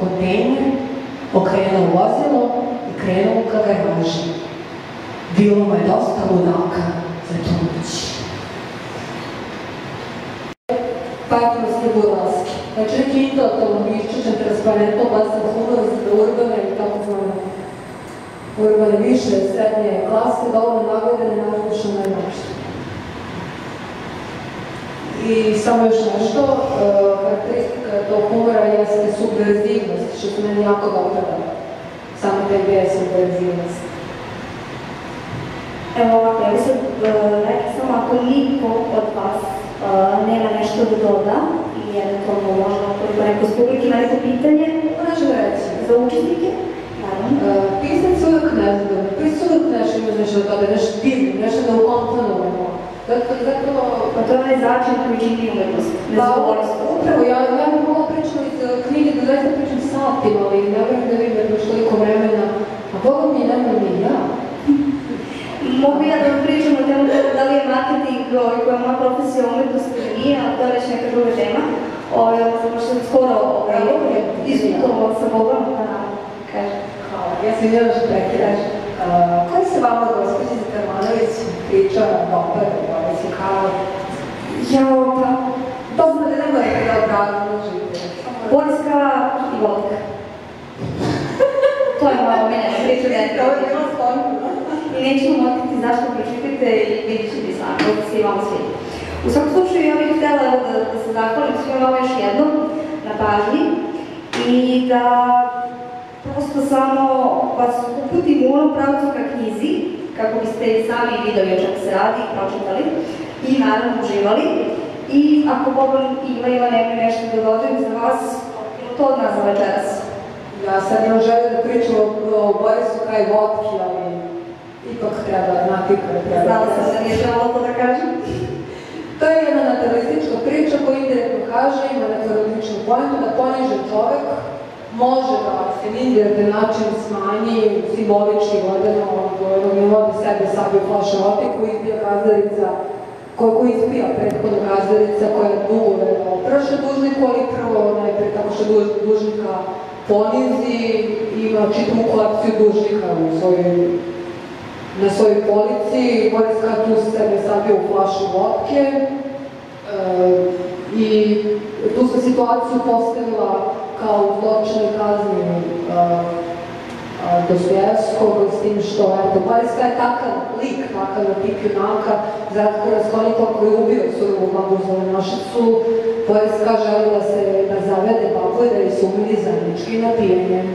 kontejner, okrenuo vozilo i krenuo ka garaži. Bilo mu je dosta ludaka za tu noć. Patronski burlaski. Znači neki intelektualno iščučen transparentno glasan humor za urbane i tako zvane urbane više srednje klase, dovoljno nagledane narušene nošte. I samo još nešto, karakteristika tog humora jeste subverzivnost, što se meni jako dopada. Samo te ideje subverzivnost. Evo ovako, ja bih sad rekla samo ako niko od vas nema nešto da doda i eventualno možda koliko neko s publike ima neko pitanje, Možeš da reći? Za učesnike? Naravno. Pisac uvijek nezadovoljno, pisac uvijek nešto od toga, nešto divno, nešto da ukomponujemo. Zato... Pa to je onaj začin koji čini umetnost, nezadovoljstvo. Upravo, ja bih mogla pričati iz knjige da zaista pričam satima, ali ne vjerujem da vidim još toliko vremena, a Boga mi nema ni ja. Mogu ja da vam pričam o temu da li je marketing koja je moja profesija umetnosti ili nije, ali to je već neka druga tema. Možda sam skoro izvitovala sa Bogom, pa kažem. Hvala, ja sam jedan što prekiraš. Koji se vama, gospođica Karmanović, priča na opere, mislim, kao... Jao, pa... Dobro da ne morate da obrazno živite. Poljska i vodka. To je malo mene priča da je to. I nećemo otkriti zašto pročitajte i vidit ćete sami, ovdje se i vam svijeti. U svakom slučaju ja bih htjela da se zahvalim svima vama još jednom na pažnji i da prosto samo vas uputim u onom pravcu ka knjizi, kako biste i sami vidjeli o čemu se radi i pročitali i naravno uživali. I ako Boban ima nešto da dodam za vas, to od nas za večeras. Ja sad imam želju da pričam o Borisu kaj vodki, ali ipak treba znati kada treba. Znala sam da nije želala to da kažem. To je jedna natalistička priča koja indirektno kaže, ima natalističnu pojentu da ponižen čovek može da se na indirektan način smanji simbolički vodeno od vodi sebe sabi u flaše vode koju ispija gazdarica, koju ispija prethodno gazdarica koja dugove opraša dužniku, ali prvo najprej tako što dužnika ponizi i ima čitavu kolekciju dužnika na svojoj polici. Boriska tu sebe sabio u flašu vodke i tu sam situaciju postavila kao zločinu kazni Dostojevskog, s tim što Boriska je takav lik, takav tip junaka, za razliku Raskolnikova koji je ubio surovu babu Zelenašicu. Boriska želi da zavede babu i da je se umiri zajednički napijenjem.